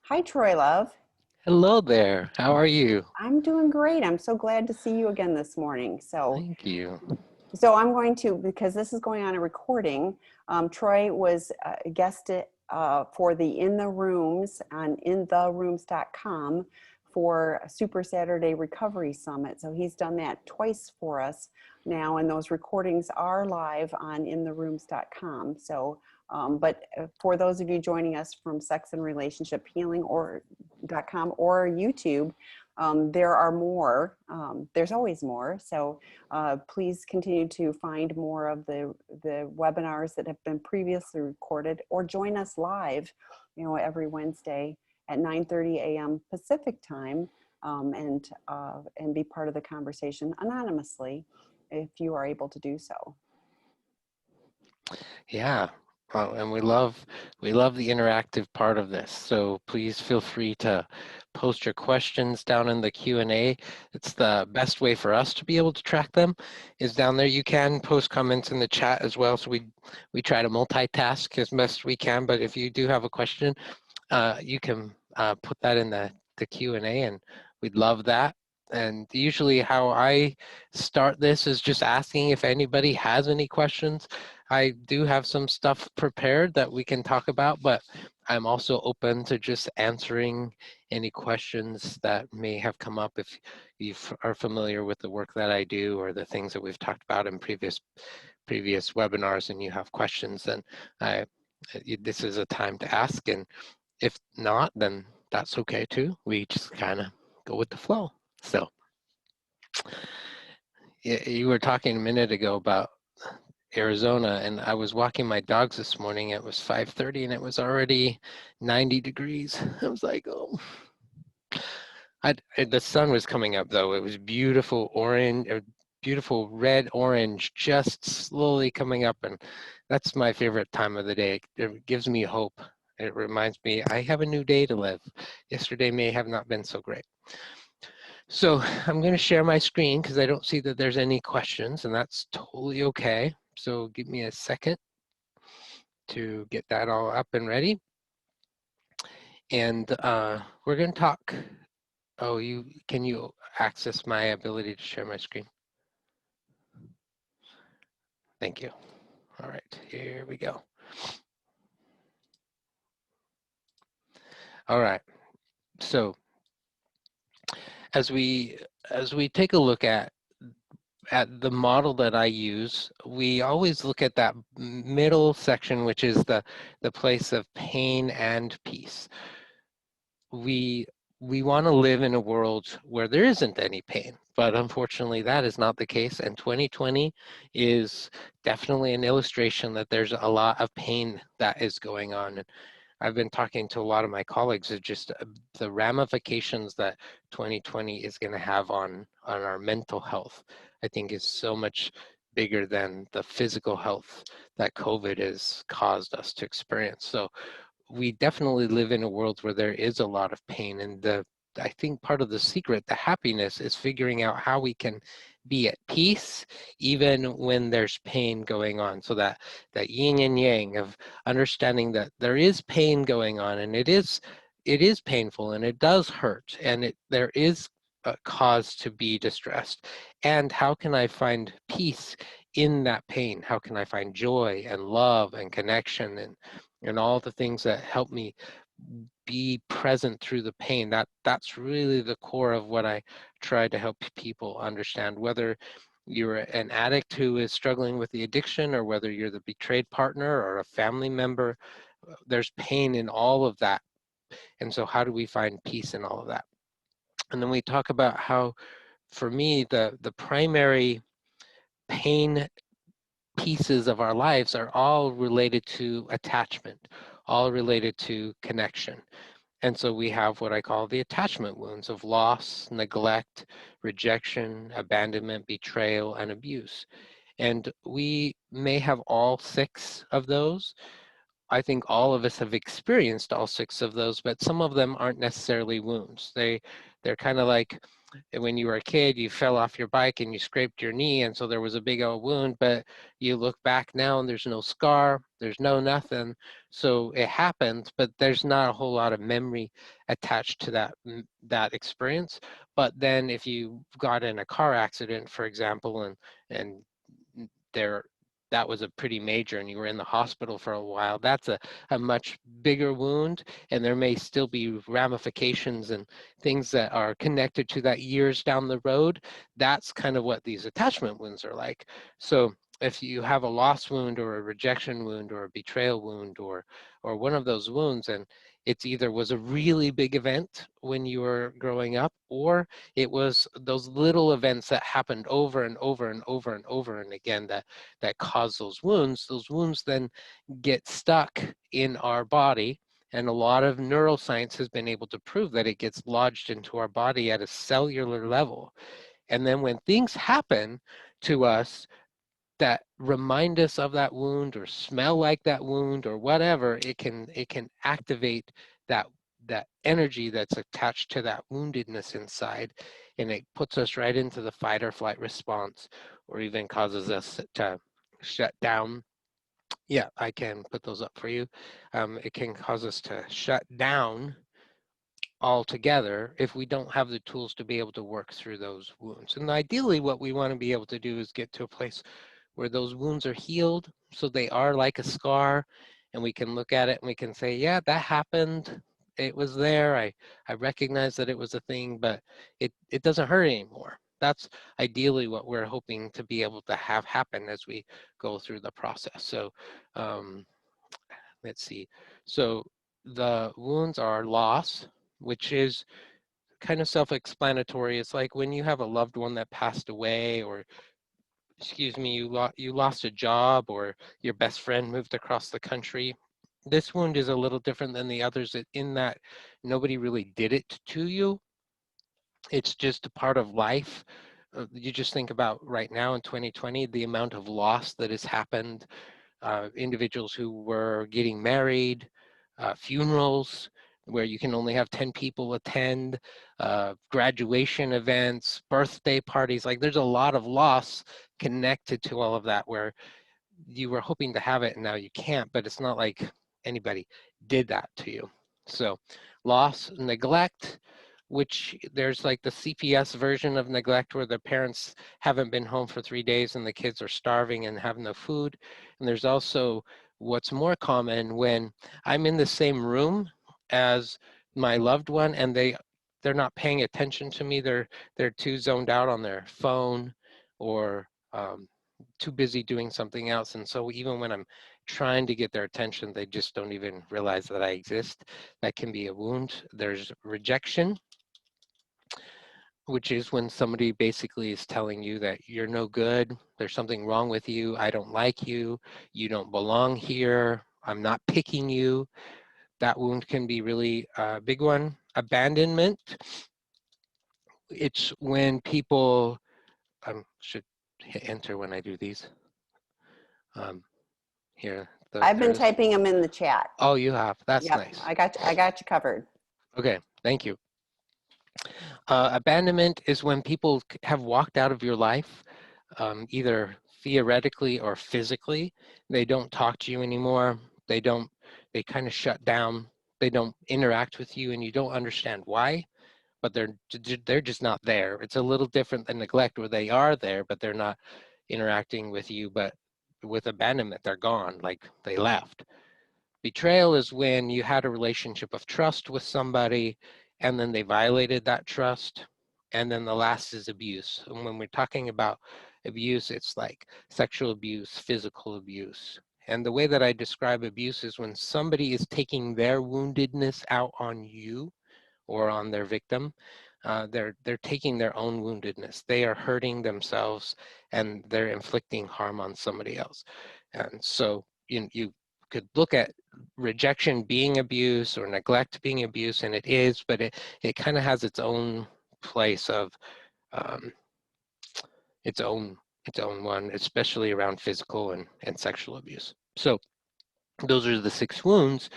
Hi, Troy Love. Hello there. How are you? I'm doing great. I'm so glad to see you again this morning. Thank you. I'm going to, because this is going on a recording, Troy was a guest for the In the Rooms on intherooms.com for a Super Saturday Recovery Summit. So he's done that twice for us now, and those recordings are live on intherooms.com. But for those of you joining us from Sex and Relationship Healing or .com or YouTube, there are more. There's always more. Please continue to find more of the webinars that have been previously recorded, or join us live, every Wednesday at 9:30 a.m. Pacific time, and be part of the conversation anonymously if you are able to do so. Yeah. And we love the interactive part of this. So please feel free to post your questions down in the Q&A. It's the best way for us to be able to track them is down there. You can post comments in the chat as well. So we try to multitask as best we can. But if you do have a question, you can put that in the Q&A, and we'd love that. And usually how I start this is just asking if anybody has any questions. I do have some stuff prepared that we can talk about, but I'm also open to just answering any questions that may have come up if you are familiar with the work that I do or the things that we've talked about in previous webinars, and you have questions, then this is a time to ask. And if not, then that's okay too. We just kind of go with the flow. So you were talking a minute ago about Arizona, and I was walking my dogs this morning. It was 5:30 and it was already 90 degrees. I was like, oh. The sun was coming up though. It was beautiful orange, beautiful red orange, just slowly coming up, and that's my favorite time of the day. It gives me hope. It reminds me I have a new day to live. Yesterday may have not been so great. So I'm going to share my screen because I don't see that there's any questions, and that's totally okay. So give me a second to get that all up and ready. And we're going to talk. Oh, can you access my ability to share my screen? Thank you. All right, here we go. All right. So as we take a look at the model that I use, we always look at that middle section, which is the place of pain and peace. We want to live in a world where there isn't any pain, but unfortunately that is not the case, and 2020 is definitely an illustration that there's a lot of pain that is going on. I've been talking to a lot of my colleagues of just the ramifications that 2020 is going to have on our mental health. I think is so much bigger than the physical health that COVID has caused us to experience. So we definitely live in a world where there is a lot of pain, and I think part of the secret, the happiness, is figuring out how we can be at peace even when there's pain going on. So that yin and yang of understanding that there is pain going on, and it is painful, and it does hurt, and there is a cause to be distressed. And how can I find peace in that pain? How can I find joy and love and connection and all the things that help me be present through the pain? That's really the core of what I try to help people understand, whether you're an addict who is struggling with the addiction, or whether you're the betrayed partner or a family member. There's pain in all of that. And so how do we find peace in all of that? And then we talk about how, for me, the primary pain pieces of our lives are all related to attachment, all related to connection. And so we have what I call the attachment wounds of loss, neglect, rejection, abandonment, betrayal, and abuse. And we may have all 6 of those. I think all of us have experienced all 6 of those, but some of them aren't necessarily wounds. They're kind of like when you were a kid, you fell off your bike and you scraped your knee, and so there was a big old wound, but you look back now and there's no scar, there's no nothing. So it happened, but there's not a whole lot of memory attached to that experience. But then if you got in a car accident, for example, and there that was a pretty major and you were in the hospital for a while, that's a much bigger wound, and there may still be ramifications and things that are connected to that years down the road. That's kind of what these attachment wounds are like. So if you have a loss wound or a rejection wound or a betrayal wound or one of those wounds, and it's either was a really big event when you were growing up, or it was those little events that happened over and over and over and over and again that cause those wounds then get stuck in our body. And a lot of neuroscience has been able to prove that it gets lodged into our body at a cellular level. And then when things happen to us that remind us of that wound or smell like that wound or whatever, it can activate that energy that's attached to that woundedness inside, and it puts us right into the fight or flight response, or even causes us to shut down. Yeah, I can put those up for you. It can cause us to shut down altogether if we don't have the tools to be able to work through those wounds. And ideally, what we want to be able to do is get to a place where those wounds are healed, so they are like a scar, and we can look at it and we can say, yeah, that happened. It was there. I recognize that it was a thing, but it doesn't hurt anymore. That's ideally what we're hoping to be able to have happen as we go through the process. So let's see. So the wounds are loss, which is kind of self-explanatory. It's like when you have a loved one that passed away, or excuse me, you lost a job, or your best friend moved across the country. This wound is a little different than the others in that nobody really did it to you. It's just a part of life. You just think about right now in 2020, the amount of loss that has happened, individuals who were getting married, funerals where you can only have 10 people attend, graduation events, birthday parties. Like there's a lot of loss connected to all of that, where you were hoping to have it and now you can't, but it's not like anybody did that to you. So loss, neglect, which there's like the CPS version of neglect where the parents haven't been home for 3 days and the kids are starving and have no food. And there's also what's more common when I'm in the same room as my loved one and they're not paying attention to me. They're too zoned out on their phone, or too busy doing something else. And so even when I'm trying to get their attention, they just don't even realize that I exist. That can be a wound. There's rejection, which is when somebody basically is telling you that you're no good, there's something wrong with you, I don't like you, you don't belong here, I'm not picking you. That wound can be really a big one. Abandonment, it's when people, should hit enter when I do these. Here, I've there been it is. typing them in the chat. Oh, you have. That's Yep, nice. I got you covered. Okay, thank you. Abandonment is when people have walked out of your life, either theoretically or physically. They don't talk to you anymore. They kind of shut down. They don't interact with you, and you don't understand why, but they're just not there. It's a little different than neglect, where they are there, but they're not interacting with you. But with abandonment, they're gone, like they left. Betrayal is when you had a relationship of trust with somebody and then they violated that trust. And then the last is abuse. And when we're talking about abuse, it's like sexual abuse, physical abuse. And the way that I describe abuse is when somebody is taking their woundedness out on you or on their victim. They're taking their own woundedness. They are hurting themselves and they're inflicting harm on somebody else. And so you could look at rejection being abuse or neglect being abuse, and it is, but it kind of has its own place of um, its own one, especially around physical and sexual abuse. So those are the 6 wounds,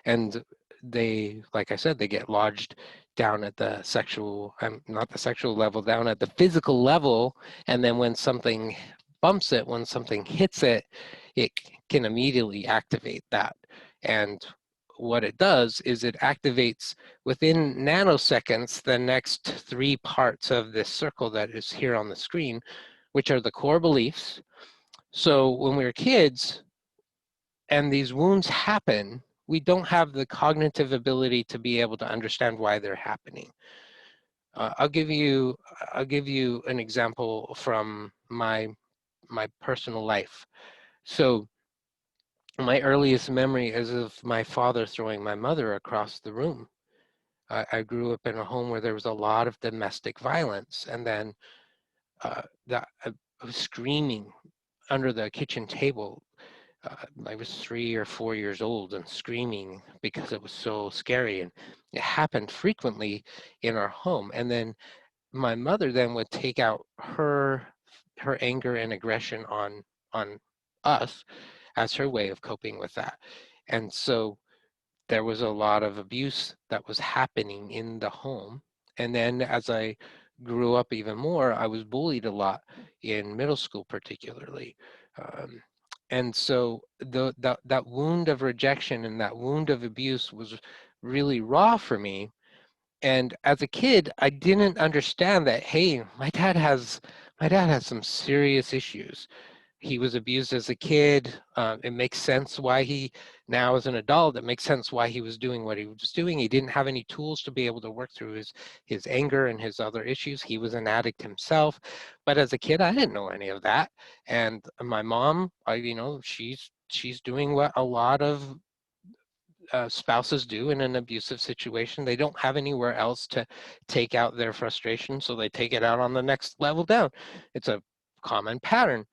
and they, like I said, they get lodged down at the sexual, not the sexual level, down at the physical level. And then when something bumps it, when something hits it, it can immediately activate that. And what it does is it activates within nanoseconds the next 3 parts of this circle that is here on the screen, which are the core beliefs. So when we were kids and these wounds happen, we don't have the cognitive ability to be able to understand why they're happening. I'll give you an example from my personal life. So my earliest memory is of my father throwing my mother across the room. I grew up in a home where there was a lot of domestic violence, and then I was screaming under the kitchen table. I was 3 or 4 years old and screaming because it was so scary, and it happened frequently in our home. And then my mother then would take out her anger and aggression on us as her way of coping with that. And so there was a lot of abuse that was happening in the home. And then as I grew up even more, I was bullied a lot in middle school, particularly. Um, and so that wound of rejection and that wound of abuse was really raw for me. And as a kid, I didn't understand that, hey, my dad has some serious issues. He was abused as a kid. It makes sense why he, now as an adult, it makes sense why he was doing what he was doing. He didn't have any tools to be able to work through his anger and his other issues. He was an addict himself. But as a kid, I didn't know any of that. And my mom, she's doing what a lot of spouses do in an abusive situation. They don't have anywhere else to take out their frustration, so they take it out on the next level down. It's a common pattern.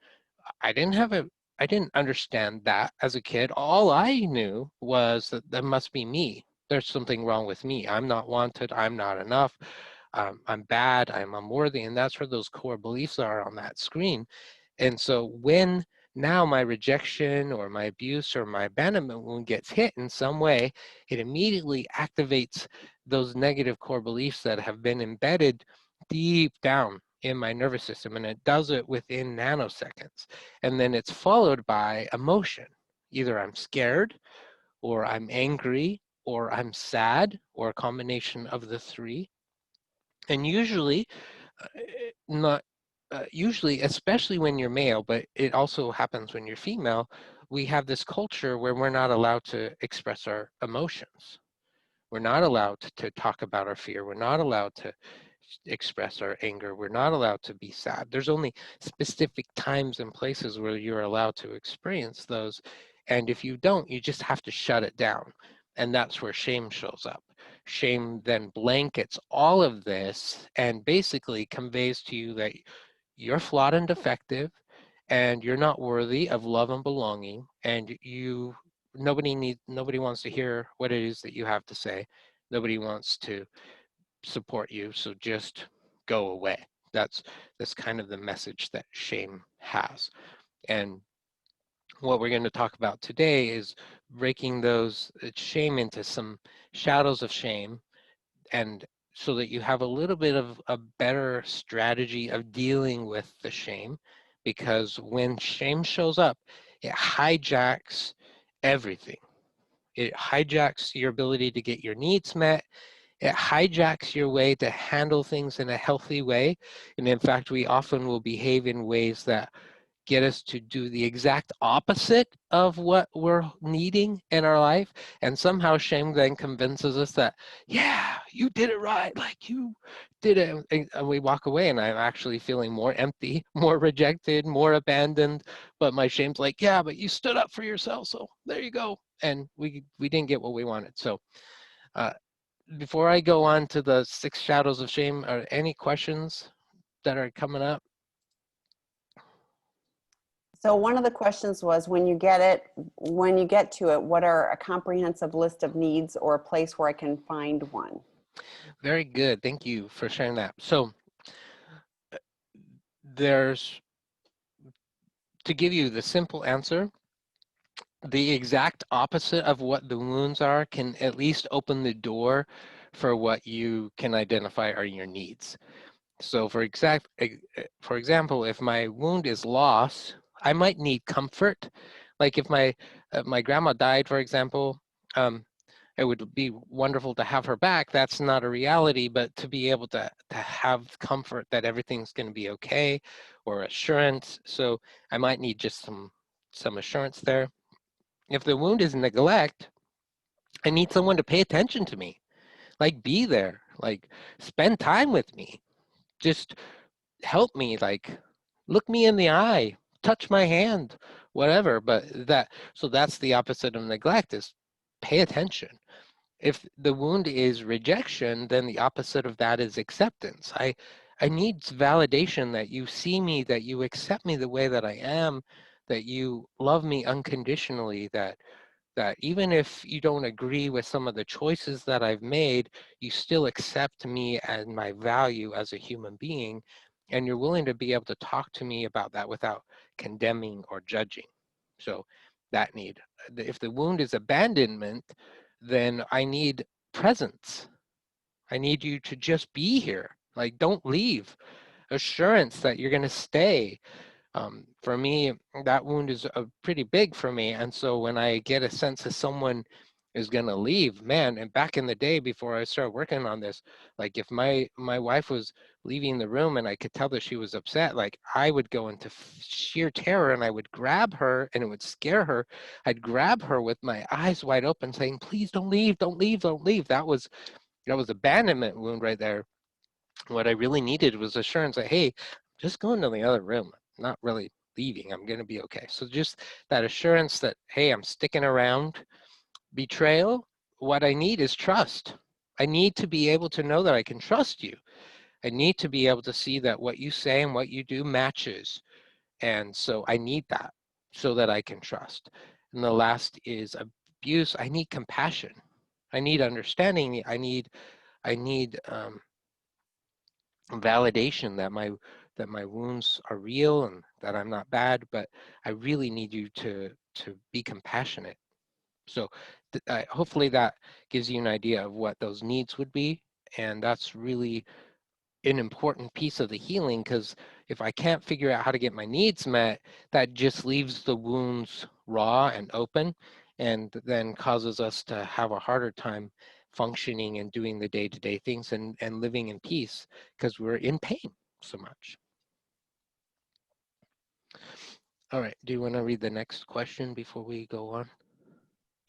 I didn't have a I didn't understand that as a kid. All I knew was that that must be me. There's something wrong with me. I'm not wanted. I'm not enough. I'm bad. I'm unworthy. And that's where those core beliefs are on that screen. And so when now my rejection or my abuse or my abandonment wound gets hit in some way, it immediately activates those negative core beliefs that have been embedded deep down in my nervous system, and it does it within nanoseconds. And then it's followed by emotion. Either I'm scared, or I'm angry, or I'm sad, or a combination of the three. And usually, not usually, especially when you're male, but it also happens when you're female, we have this culture where we're not allowed to express our emotions. We're not allowed to talk about our fear. We're not allowed to express our anger. We're not allowed to be sad. There's only specific times and places where you're allowed to experience those. And if you don't, you just have to shut it down. And that's where shame shows up. Shame then blankets all of this and basically conveys to you that you're flawed and defective and you're not worthy of love and belonging, and nobody wants to hear what it is that you have to say. Nobody wants to support you, so just go away. That's kind of the message that shame has. And what we're going to talk about today is breaking those shame into some shadows of shame, and so that you have a little bit of a better strategy of dealing with the shame. Because when shame shows up, it hijacks everything. It hijacks your ability to get your needs met. It hijacks your way to handle things in a healthy way. And in fact, we often will behave in ways that get us to do the exact opposite of what we're needing in our life. And somehow shame then convinces us that, yeah, you did it right, like you did it. And we walk away and I'm actually feeling more empty, more rejected, more abandoned. But my shame's like, yeah, but you stood up for yourself, so there you go. And we didn't get what we wanted. So uh, before I go on to the 6 shadows of shame, are any questions that are coming up? So one of the questions was, when you get to it, what are a comprehensive list of needs or a place where I can find one? Very good. Thank you for sharing that. So there's, to give you the simple answer, the exact opposite of what the wounds are can at least open the door for what you can identify are your needs. So for example, if my wound is loss, I might need comfort. Like if my grandma died, for example, it would be wonderful to have her back. That's not a reality, but to be able to have comfort that everything's going to be okay, or assurance. So I might need just some assurance there. If the wound is neglect, I need someone to pay attention to me, like be there, like spend time with me, just help me, like look me in the eye, touch my hand, whatever. But that's the opposite of neglect, is pay attention. If the wound is rejection, then the opposite of that is acceptance. I need validation that you see me, that you accept me the way that I am, that you love me unconditionally, that even if you don't agree with some of the choices that I've made, you still accept me and my value as a human being, and you're willing to be able to talk to me about that without condemning or judging. So that need. If the wound is abandonment, then I need presence. I need you to just be here. Like, don't leave. Assurance that you're going to stay. For me, that wound is pretty big for me. And so when I get a sense that someone is going to leave, man, and back in the day before I started working on this, like if my wife was leaving the room and I could tell that she was upset, like I would go into sheer terror and I would grab her and it would scare her. I'd grab her with my eyes wide open saying, please don't leave, don't leave, don't leave. That was abandonment wound right there. What I really needed was assurance that, hey, just go into the other room, I'm not really leaving, I'm going to be okay. So just that assurance that, hey, I'm sticking around. Betrayal, what I need is trust. I need to be able to know that I can trust you. I need to be able to see that what you say and what you do matches. And so I need that so that I can trust. And the last is abuse. I need compassion. I need understanding. I need validation that my wounds are real and that I'm not bad, but I really need you to be compassionate. So hopefully that gives you an idea of what those needs would be, and that's really an important piece of the healing, because if I can't figure out how to get my needs met, that just leaves the wounds raw and open, and then causes us to have a harder time functioning and doing the day-to-day things and living in peace, because we're in pain so much. All right, do you want to read the next question before we go on?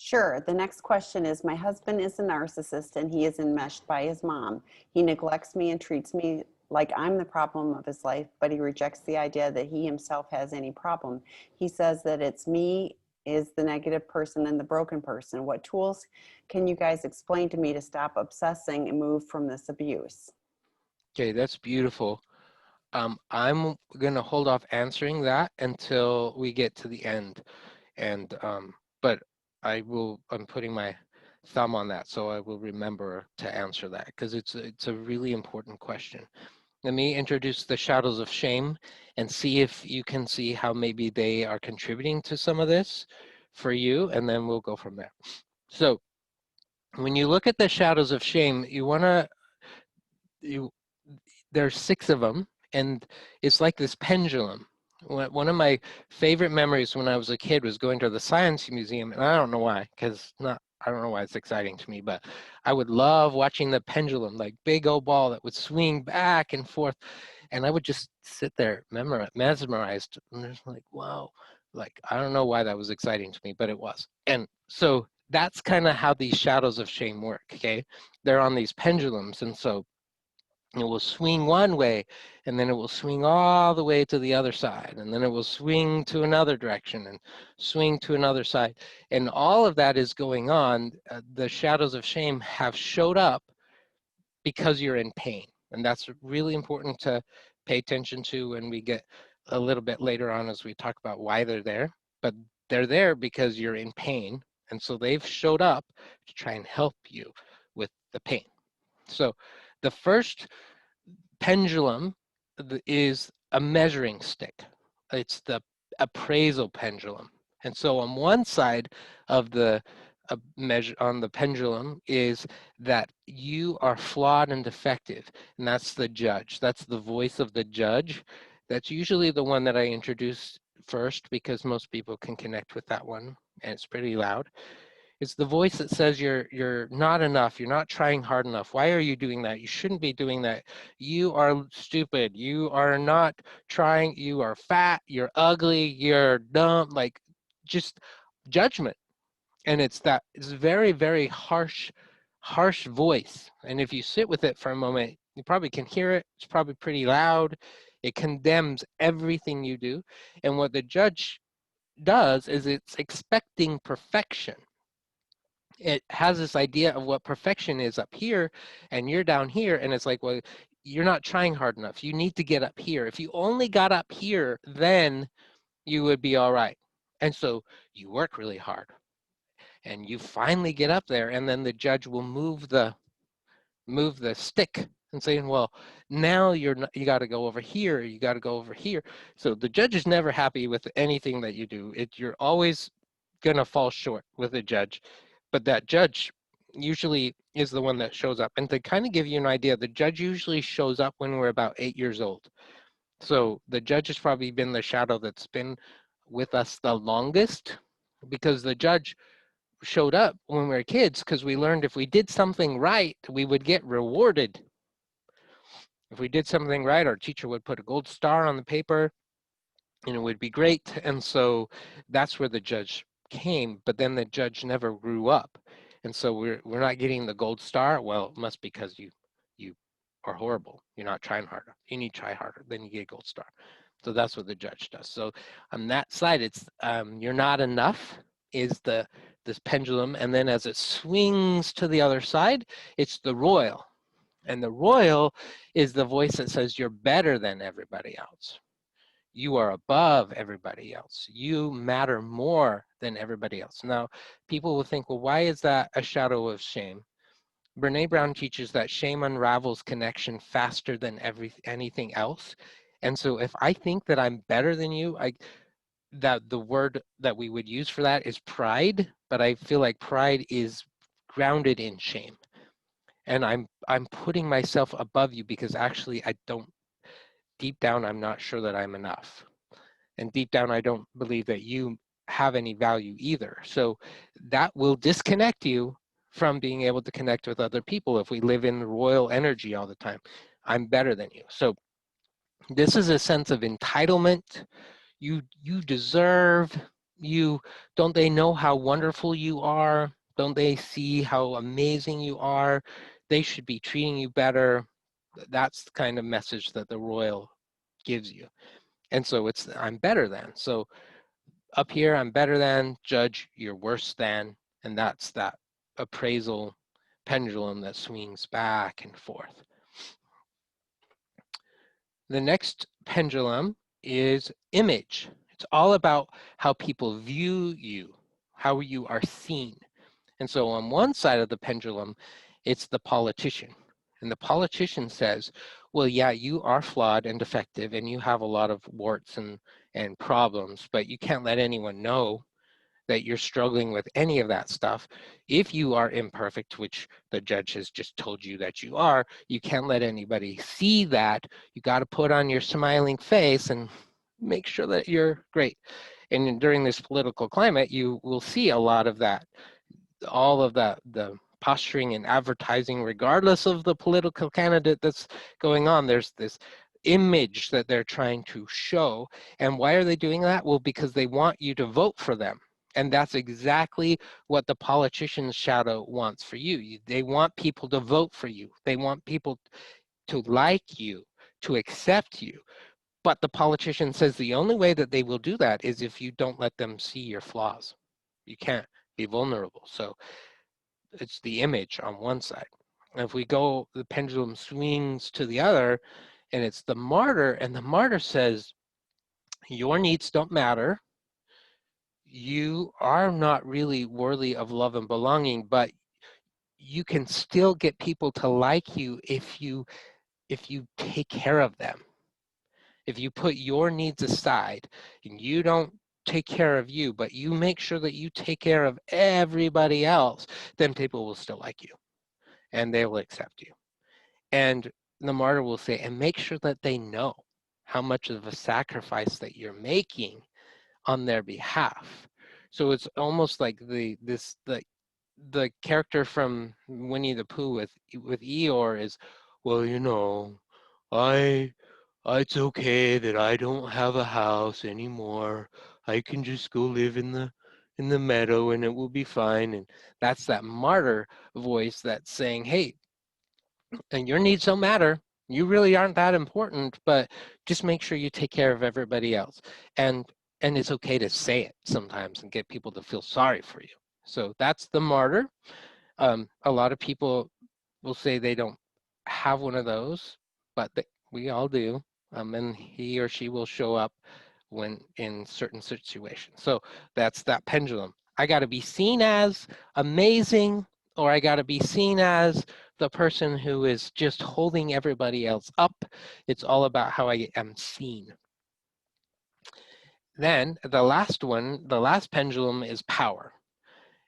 Sure. The next question is, my husband is a narcissist and he is enmeshed by his mom. He neglects me and treats me like I'm the problem of his life, but he rejects the idea that he himself has any problem. He says that it's me is the negative person and the broken person. What tools can you guys explain to me to stop obsessing and move from this abuse? Okay, that's beautiful. I'm going to hold off answering that until we get to the end. And but I'm putting my thumb on that, so I will remember to answer that, because it's a really important question. Let me introduce the shadows of shame and see if you can see how maybe they are contributing to some of this for you, and then we'll go from there. So when you look at the shadows of shame, you there's 6 of them, and it's like this pendulum. One of my favorite memories when I was a kid was going to the science museum, and I don't know why, I don't know why it's exciting to me, but I would love watching the pendulum, like big old ball that would swing back and forth, and I would just sit there mesmerized, and just like, wow, like I don't know why that was exciting to me, but it was. And so that's kind of how these shadows of shame work. Okay, they're on these pendulums, and so it will swing one way, and then it will swing all the way to the other side, and then it will swing to another direction and swing to another side. And all of that is going on. The shadows of shame have showed up because you're in pain. And that's really important to pay attention to when we get a little bit later on as we talk about why they're there. But they're there because you're in pain. And so they've showed up to try and help you with the pain. So the first pendulum is a measuring stick. It's the appraisal pendulum. And so on one side of the a measure on the pendulum is that you are flawed and defective, and that's the judge. That's the voice of the judge. That's usually the one that I introduce first because most people can connect with that one, and it's pretty loud. It's the voice that says you're not enough, you're not trying hard enough. Why are you doing that? You shouldn't be doing that. You are stupid. You are not trying. You are fat. You're ugly. You're dumb. Like just judgment. And it's very, very harsh voice. And if you sit with it for a moment, you probably can hear it. It's probably pretty loud. It condemns everything you do. And what the judge does is it's expecting perfection. It has this idea of what perfection is up here, and you're down here, and it's like, well, you're not trying hard enough. You need to get up here. If you only got up here, then you would be all right. And so you work really hard and you finally get up there, and then the judge will move the stick and saying, well, now you got to go over here, you got to go over here. So the judge is never happy with anything that you do. You're always gonna fall short with a judge, but that judge usually is the one that shows up. And to kind of give you an idea, the judge usually shows up when we're about 8 years old. So the judge has probably been the shadow that's been with us the longest, because the judge showed up when we were kids because we learned if we did something right, we would get rewarded. If we did something right, our teacher would put a gold star on the paper and it would be great. And so that's where the judge came, but then the judge never grew up. And so we're not getting the gold star. Well, it must be because you are horrible. You're not trying harder. You need to try harder, then you get a gold star. So that's what the judge does. So on that side, it's you're not enough is this pendulum, and then as it swings to the other side, it's the royal. And the royal is the voice that says you're better than everybody else. You are above everybody else. You matter more than everybody else. Now, people will think, well, why is that a shadow of shame? Brene Brown teaches that shame unravels connection faster than anything else. And so if I think that I'm better than you, that the word that we would use for that is pride, but I feel like pride is grounded in shame. And I'm putting myself above you because actually deep down, I'm not sure that I'm enough. And deep down, I don't believe that you have any value either. So that will disconnect you from being able to connect with other people if we live in royal energy all the time. I'm better than you. So this is a sense of entitlement. You deserve, don't they know how wonderful you are? Don't they see how amazing you are? They should be treating you better. That's the kind of message that the royal gives you. And so it's I'm better than. So up here, I'm better than, judge, you're worse than, and that's that appraisal pendulum that swings back and forth. The next pendulum is image. It's all about how people view you, how you are seen. And so on one side of the pendulum, it's the politician. And the politician says, well, yeah, you are flawed and defective and you have a lot of warts and problems, but you can't let anyone know that you're struggling with any of that stuff. If you are imperfect, which the judge has just told you that you are, you can't let anybody see that. You got to put on your smiling face and make sure that you're great. And during this political climate, you will see a lot of that, all of that, the posturing and advertising, regardless of the political candidate that's going on. There's this image that they're trying to show. And why are they doing that? Well, because they want you to vote for them. And that's exactly what the politician's shadow wants for you. They want people to vote for you. They want people to like you, to accept you. But the politician says the only way that they will do that is if you don't let them see your flaws. You can't be vulnerable. So it's the image on one side. And if we go, the pendulum swings to the other, and it's the martyr, and the martyr says, your needs don't matter. You are not really worthy of love and belonging, but you can still get people to like you if you take care of them. If you put your needs aside and you don't take care of you, but you make sure that you take care of everybody else, then people will still like you and they will accept you. And the martyr will say, and make sure that they know how much of a sacrifice that you're making on their behalf. So it's almost like the character from Winnie the Pooh with Eeyore is, well, you know, I it's okay that I don't have a house anymore. I can just go live in the meadow and it will be fine. And that's that martyr voice that's saying, hey, and your needs don't matter. You really aren't that important, but just make sure you take care of everybody else. And it's okay to say it sometimes and get people to feel sorry for you. So that's the martyr. A lot of people will say they don't have one of those, but we all do. And he or she will show up when in certain situations. So that's that pendulum. I got to be seen as amazing, or I got to be seen as the person who is just holding everybody else up. It's all about how I am seen. Then the last one, the last pendulum is power.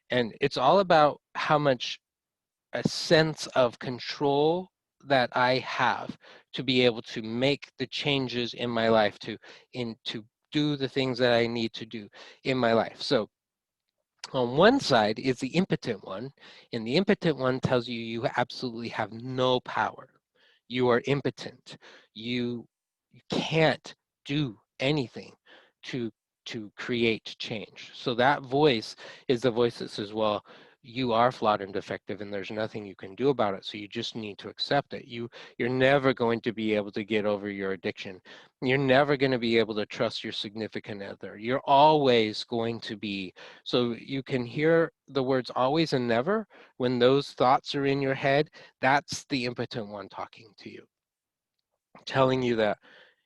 And it's all about how much a sense of control that I have to be able to make the changes in my life, to do the things that I need to do in my life. So on one side is the impotent one, and the impotent one tells you you absolutely have no power. You are impotent. You can't do anything to create change. So that voice is the voice that says, well, you are flawed and defective and there's nothing you can do about it, so you just need to accept it. You're never going to be able to get over your addiction. You're never going to be able to trust your significant other. You're always going to be. So you can hear the words always and never. When those thoughts are in your head, that's the impotent one talking to you, telling you that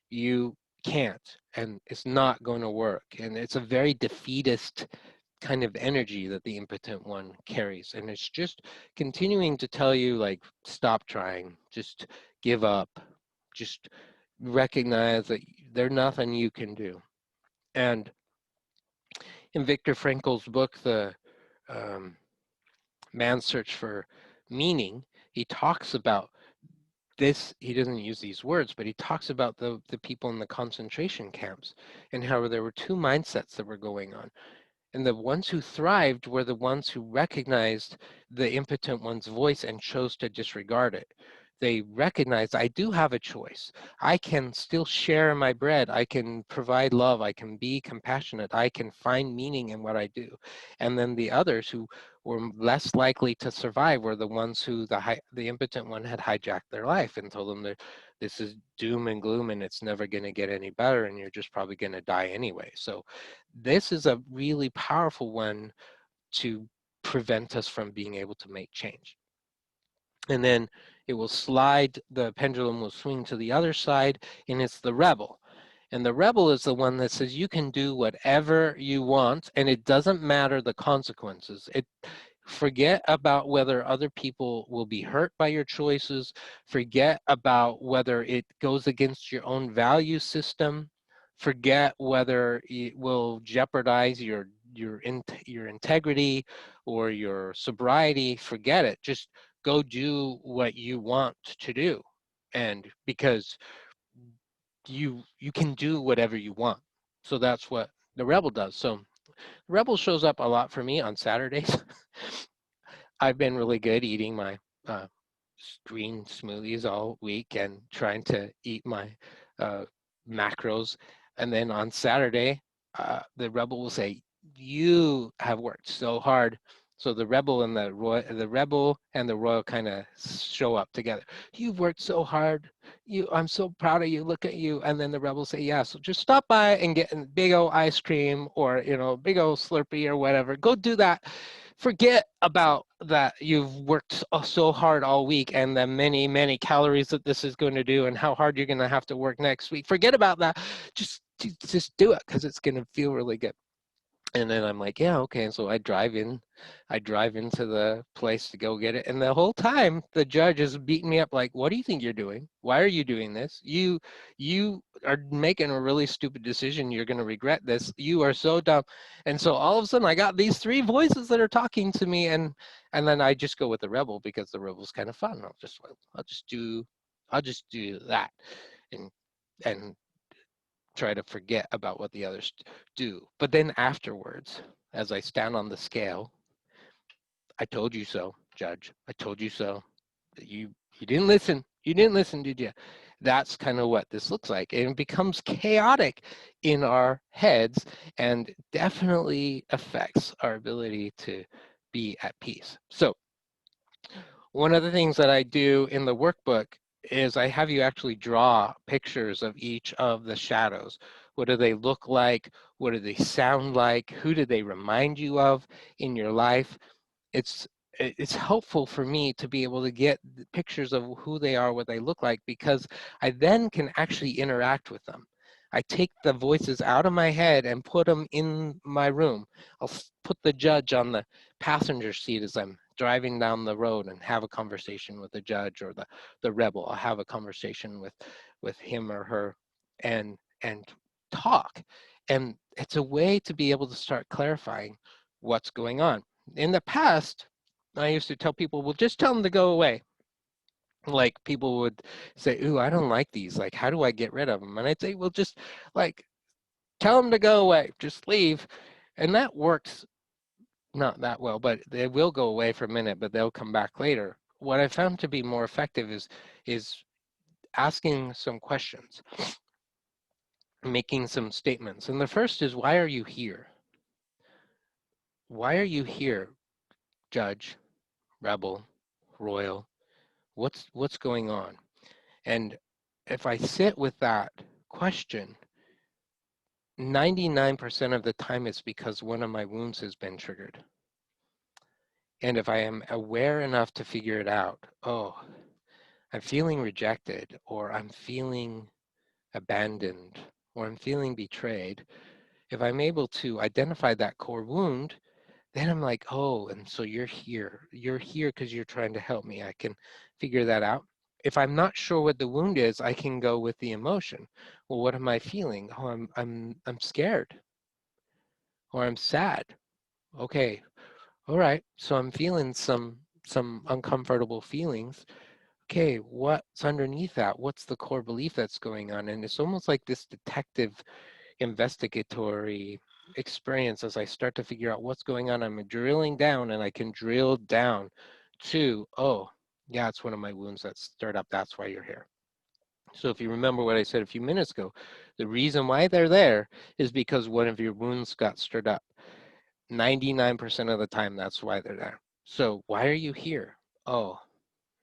you can't and it's not going to work. And it's a very defeatist kind of energy that the impotent one carries. And it's just continuing to tell you, like, stop trying, just give up, just recognize that there's nothing you can do. And in Viktor Frankl's book, The Man's Search for Meaning, he talks about this. He doesn't use these words, but he talks about the people in the concentration camps and how there were two mindsets that were going on. And the ones who thrived were the ones who recognized the impotent one's voice and chose to disregard it. They recognized, I do have a choice. I can still share my bread. I can provide love. I can be compassionate. I can find meaning in what I do. And then the others who were less likely to survive were the ones who the impotent one had hijacked their life and told them that this is doom and gloom and it's never going to get any better and you're just probably going to die anyway. So this is a really powerful one to prevent us from being able to make change. And then it will slide, the pendulum will swing to the other side, and it's the rebel. And the rebel is the one that says you can do whatever you want, and it doesn't matter the consequences. Forget about whether other people will be hurt by your choices. Forget about whether it goes against your own value system. Forget whether it will jeopardize your integrity or your sobriety. Forget it. Just go do what you want to do. And because you can do whatever you want. So that's what the rebel does. So rebel shows up a lot for me on Saturdays. I've been really good eating my green smoothies all week and trying to eat my macros. And then on Saturday, the rebel will say, "You have worked so hard." So the rebel and the royal kind of show up together. You've worked so hard. I'm so proud of you. Look at you. And then the rebel say, "Yeah, so just stop by and get a big old ice cream or big old Slurpee or whatever. Go do that. Forget about that you've worked so hard all week and the many, many calories that this is going to do and how hard you're going to have to work next week. Forget about that. Just do it because it's going to feel really good." And then I'm like, yeah, okay. And so I drive into the place to go get it. And the whole time the judge is beating me up like, what do you think you're doing? Why are you doing this? You are making a really stupid decision. You're going to regret this. You are so dumb. And so all of a sudden I got these three voices that are talking to me, and then I just go with the rebel because the rebel's kind of fun. I'll just do that. And and try to forget about what the others do. But then afterwards, as I stand on the scale, I told you so, Judge. I told you so. You didn't listen. You didn't listen, did you? That's kind of what this looks like. And it becomes chaotic in our heads and definitely affects our ability to be at peace. So one of the things that I do in the workbook is I have you actually draw pictures of each of the shadows. What do they look like? What do they sound like? Who do they remind you of in your life? it's it's helpful for me to be able to get pictures of who they are, what they look like, because I then can actually interact with them. I take the voices out of my head and put them in my room. I'll put the judge on the passenger seat as I'm driving down the road and have a conversation with the judge, or the rebel. I'll have a conversation with him or her, and talk. And it's a way to be able to start clarifying what's going on. In the past, I used to tell people, well, just tell them to go away. Like people would say, ooh, I don't like these. Like, how do I get rid of them? And I'd say, well, just like tell them to go away, just leave. And that works not that well, but they will go away for a minute, but they'll come back later. What I found to be more effective is asking some questions, making some statements. And the first is, why are you here? Why are you here, judge, rebel, royal? What's going on? And if I sit with that question, 99% of the time it's because one of my wounds has been triggered. And if I am aware enough to figure it out, oh, I'm feeling rejected, or I'm feeling abandoned, or I'm feeling betrayed, if I'm able to identify that core wound, then I'm like, oh, and so you're here. You're here because you're trying to help me. I can figure that out. If I'm not sure what the wound is, I can go with the emotion. Well, what am I feeling? Oh, I'm scared, or I'm sad. Okay, all right. So I'm feeling some uncomfortable feelings. Okay, what's underneath that? What's the core belief that's going on? And it's almost like this detective investigatory experience. As I start to figure out what's going on, I'm drilling down, and I can drill down to, oh, yeah, it's one of my wounds that's stirred up. That's why you're here. So if you remember what I said a few minutes ago, the reason why they're there is because one of your wounds got stirred up. 99% of the time, that's why they're there. So why are you here? Oh,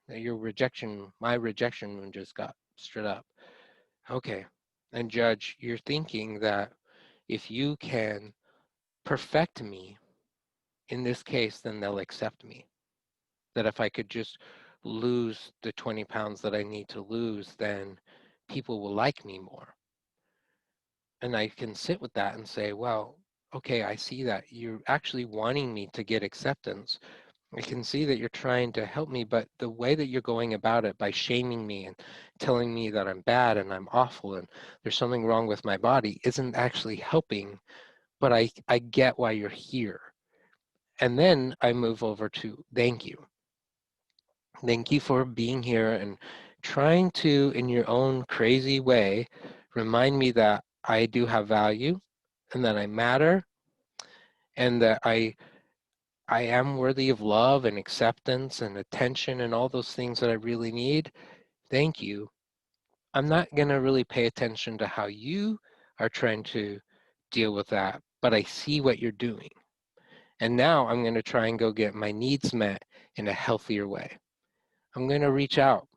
my rejection wound just got stirred up. Okay. And judge, you're thinking that if you can perfect me in this case, then they'll accept me. That if I could just lose the 20 pounds that I need to lose, then people will like me more. And I can sit with that and say, well, okay, I see that you're actually wanting me to get acceptance. I can see that you're trying to help me, but the way that you're going about it by shaming me and telling me that I'm bad and I'm awful and there's something wrong with my body isn't actually helping, but I get why you're here. And then I move over to thank you. Thank you for being here and trying to, in your own crazy way, remind me that I do have value and that I matter and that I am worthy of love and acceptance and attention and all those things that I really need. Thank you. I'm not going to really pay attention to how you are trying to deal with that, but I see what you're doing. And now I'm going to try and go get my needs met in a healthier way. I'm going to reach out.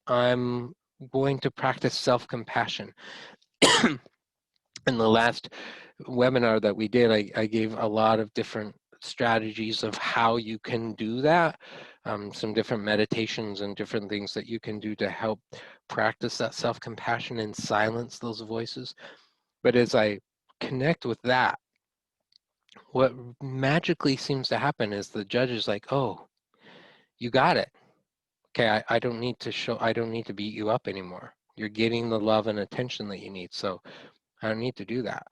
I'm going to practice self-compassion. In the last webinar that we did, I gave a lot of different strategies of how you can do that, some different meditations and different things that you can do to help practice that self-compassion and silence those voices. But as I connect with that, what magically seems to happen is the judge is like, oh, you got it. Okay, I don't need to beat you up anymore. You're getting the love and attention that you need, so I don't need to do that.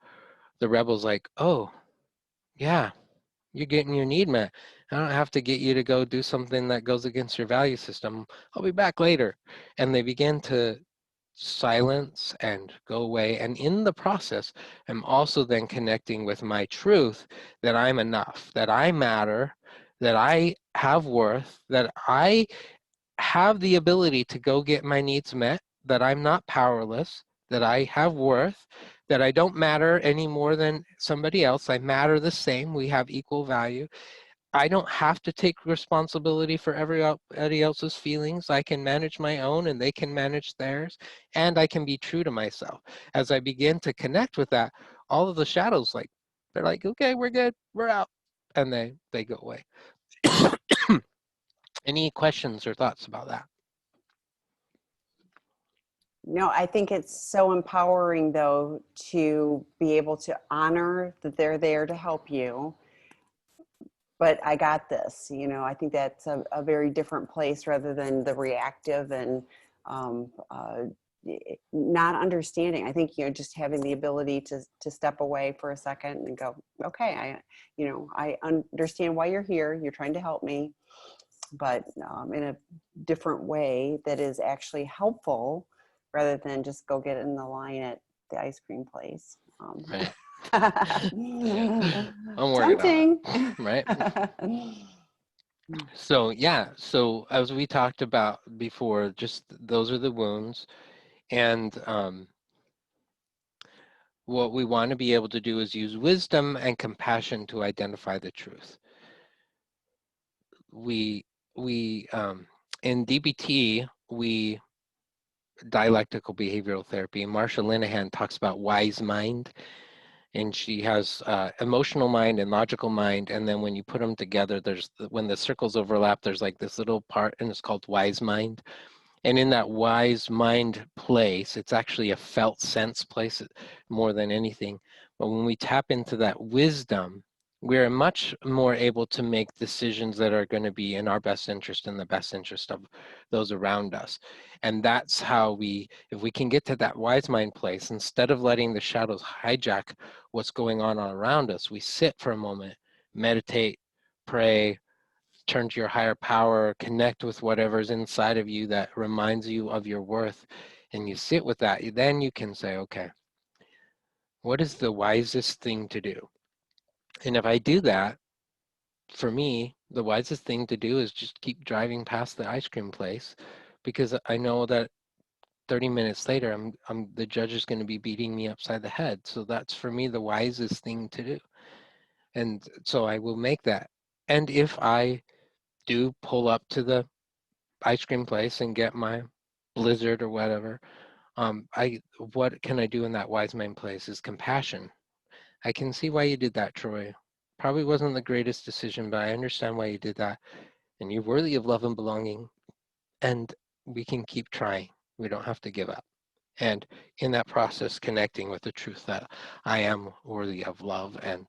The rebel's like, oh, yeah, you're getting your need met. I don't have to get you to go do something that goes against your value system. I'll be back later. And they begin to silence and go away. And in the process, I'm also then connecting with my truth that I'm enough, that I matter, that I have worth, that I have the ability to go get my needs met, that I'm not powerless, that I have worth, that I don't matter any more than somebody else. I matter the same. We have equal value. I don't have to take responsibility for everybody else's feelings. I can manage my own and they can manage theirs. And I can be true to myself. As I begin to connect with that, all of the shadows, like, they're like, okay, we're good, we're out. And they go away. Any questions or thoughts about that? No, I think it's so empowering, though, to be able to honor that they're there to help you. But I got this, I think that's a very different place rather than the reactive and um, uh, not understanding. I think, just having the ability to step away for a second and go, okay, I understand why you're here. You're trying to help me, but in a different way that is actually helpful rather than just go get in the line at the ice cream place. Right. I'm worried about Tempting. that. Right. So yeah, so as we talked about before, just those are the wounds. And what we want to be able to do is use wisdom and compassion to identify the truth. We in DBT, dialectical behavioral therapy, Marsha Linehan talks about wise mind, and she has emotional mind and logical mind, and then when you put them together, when the circles overlap, there's like this little part, and it's called wise mind. And in that wise mind place, it's actually a felt sense place more than anything. But when we tap into that wisdom, we're much more able to make decisions that are going to be in our best interest and the best interest of those around us. And that's how if we can get to that wise mind place, instead of letting the shadows hijack what's going on around us, we sit for a moment, meditate, pray, turn to your higher power, connect with whatever's inside of you that reminds you of your worth, and you sit with that, then you can say, okay, what is the wisest thing to do? And if I do that, for me, the wisest thing to do is just keep driving past the ice cream place, because I know that 30 minutes later, the judge is going to be beating me upside the head. So that's for me the wisest thing to do. And so I will make that. And if I do pull up to the ice cream place and get my blizzard or whatever, what can I do in that wise mind place is compassion. I can see why you did that, Troy. Probably wasn't the greatest decision, but I understand why you did that. And you're worthy of love and belonging. And we can keep trying. We don't have to give up. And in that process, connecting with the truth that I am worthy of love. And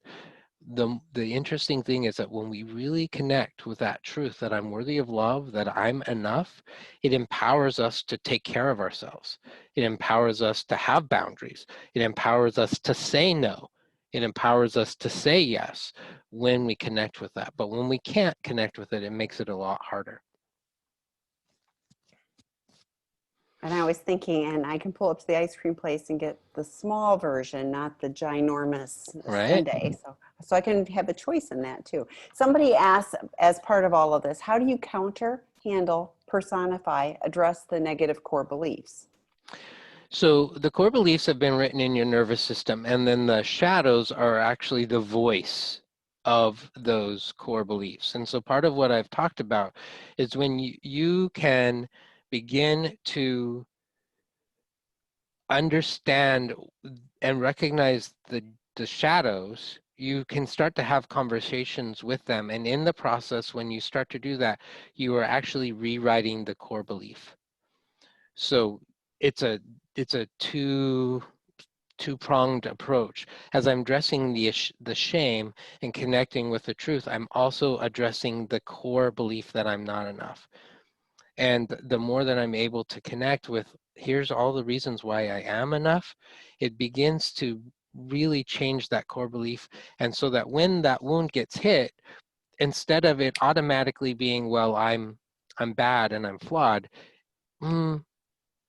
the interesting thing is that when we really connect with that truth that I'm worthy of love, that I'm enough, it empowers us to take care of ourselves. It empowers us to have boundaries. It empowers us to say no. It empowers us to say yes when we connect with that. But when we can't connect with it, it makes it a lot harder. And I was thinking, and I can pull up to the ice cream place and get the small version, not the ginormous Right? sundae. So I can have a choice in that too. Somebody asked, as part of all of this, how do you counter, handle, personify, address the negative core beliefs? So the core beliefs have been written in your nervous system, and then the shadows are actually the voice of those core beliefs. And so part of what I've talked about is when you can begin to understand and recognize the shadows, you can start to have conversations with them. And in the process, when you start to do that, you are actually rewriting the core belief. So it's a two two-pronged approach. As I'm addressing the shame and connecting with the truth, I'm also addressing the core belief that I'm not enough. And the more that I'm able to connect with, here's all the reasons why I am enough, it begins to really change that core belief. And so that when that wound gets hit, instead of it automatically being, well, I'm bad and I'm flawed,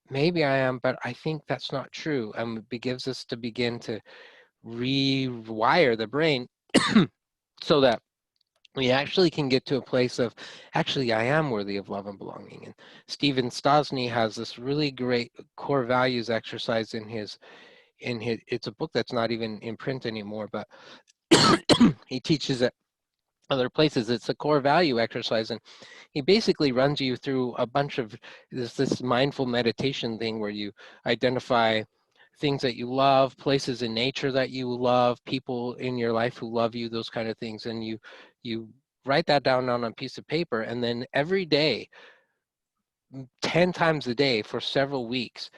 maybe I am, but I think that's not true. And it begins us to begin to rewire the brain so that we actually can get to a place of, actually, I am worthy of love and belonging. And Stephen Stosny has this really great core values exercise in his, it's a book that's not even in print anymore, but he teaches it other places. It's a core value exercise, and he basically runs you through a bunch of this mindful meditation thing where you identify things that you love, places in nature that you love, people in your life who love you, those kind of things, and you write that down on a piece of paper, and then every day, 10 times a day for several weeks,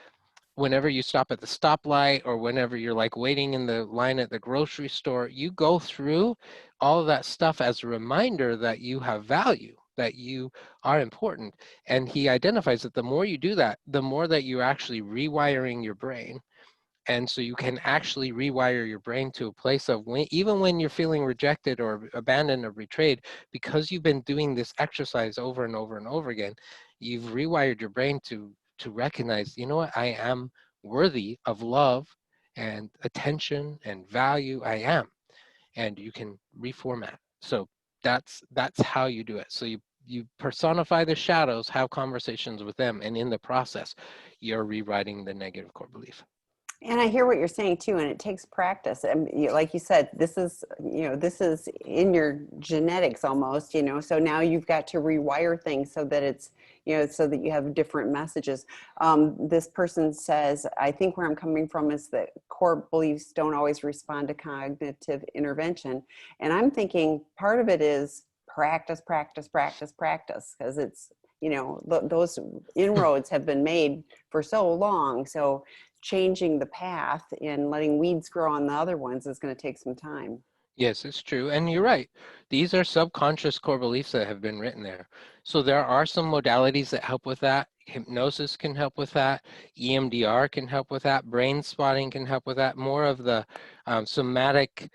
whenever you stop at the stoplight or whenever you're like waiting in the line at the grocery store, you go through all of that stuff as a reminder that you have value, that you are important. And he identifies that the more you do that, the more that you're actually rewiring your brain. And so you can actually rewire your brain to a place of even when you're feeling rejected or abandoned or betrayed, because you've been doing this exercise over and over and over again, you've rewired your brain to recognize, you know what, I am worthy of love and attention and value. I am. And you can reformat. So that's how you do it. So you personify the shadows, have conversations with them, and in the process, you're rewriting the negative core belief. And I hear what you're saying too, and it takes practice. And like you said, this is, this is in your genetics almost, so now you've got to rewire things so that it's, so that you have different messages. This person says, I think where I'm coming from is that core beliefs don't always respond to cognitive intervention. And I'm thinking part of it is practice, practice, practice, practice, because it's, those inroads have been made for so long. So changing the path and letting weeds grow on the other ones is going to take some time. Yes, it's true. And you're right. These are subconscious core beliefs that have been written there. So there are some modalities that help with that. Hypnosis can help with that. EMDR can help with that. Brain spotting can help with that. More of the somatic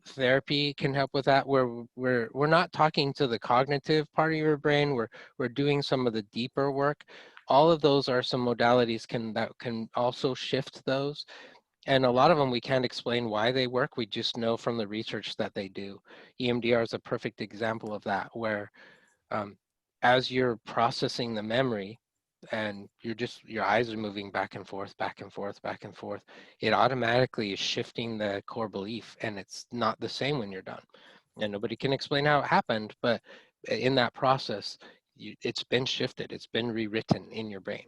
therapy can help with that, where we're not talking to the cognitive part of your brain. We're doing some of the deeper work. All of those are some modalities that can also shift those. And a lot of them we can't explain why they work. We just know from the research that they do. EMDR is a perfect example of that, where as you're processing the memory and your eyes are moving back and forth, back and forth, back and forth, it automatically is shifting the core belief, and it's not the same when you're done. And nobody can explain how it happened, but in that process, it's been shifted. It's been rewritten in your brain.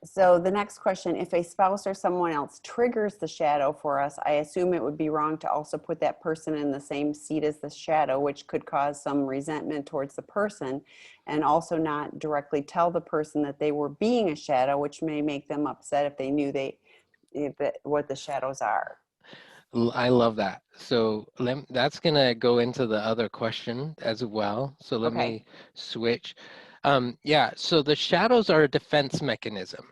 So the next question, if a spouse or someone else triggers the shadow for us, I assume it would be wrong to also put that person in the same seat as the shadow, which could cause some resentment towards the person, and also not directly tell the person that they were being a shadow, which may make them upset if they knew what the shadows are. I love that. So that's going to go into the other question as well. So let Okay. me switch. Yeah, so the shadows are a defense mechanism.